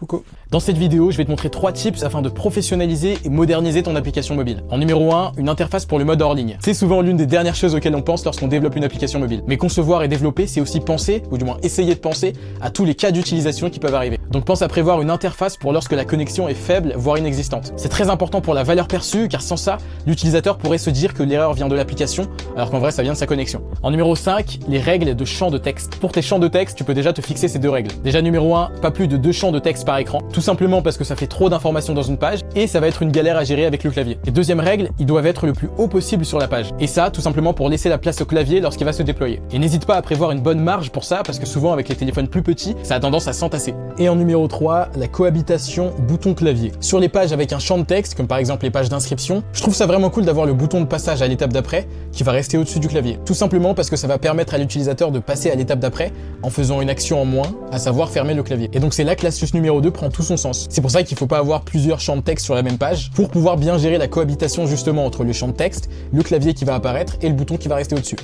Coucou. Dans cette vidéo, je vais te montrer 3 tips afin de professionnaliser et moderniser ton application mobile. En numéro 1, une interface pour le mode hors ligne. C'est souvent l'une des dernières choses auxquelles on pense lorsqu'on développe une application mobile. Mais concevoir et développer, c'est aussi penser, ou du moins essayer de penser, à tous les cas d'utilisation qui peuvent arriver. Donc pense à prévoir une interface pour lorsque la connexion est faible, voire inexistante. C'est très important pour la valeur perçue, car sans ça, l'utilisateur pourrait se dire que l'erreur vient de l'application, alors qu'en vrai ça vient de sa connexion. En numéro 5, les règles de champ de texte. Pour tes champs de texte, tu peux déjà te fixer ces 2 règles. Déjà numéro 1, pas plus de 2 champs de texte par écran, tout simplement parce que ça fait trop d'informations dans une page et ça va être une galère à gérer avec le clavier. Et deuxième règle, ils doivent être le plus haut possible sur la page. Et ça, tout simplement pour laisser la place au clavier lorsqu'il va se déployer. Et n'hésite pas à prévoir une bonne marge pour ça, parce que souvent avec les téléphones plus petits, ça a tendance à s'entasser. Et en numéro 3, la cohabitation bouton-clavier. Sur les pages avec un champ de texte, comme par exemple les pages d'inscription, je trouve ça vraiment cool d'avoir le bouton de passage à l'étape d'après qui va rester au-dessus du clavier. Tout simplement parce que ça va permettre à l'utilisateur de passer à l'étape d'après en faisant une action en moins, à savoir fermer le clavier. Et donc c'est là que l'astuce numéro 2 prend tout son sens. C'est pour ça qu'il ne faut pas avoir plusieurs champs de texte sur la même page pour pouvoir bien gérer la cohabitation justement entre le champ de texte, le clavier qui va apparaître et le bouton qui va rester au-dessus.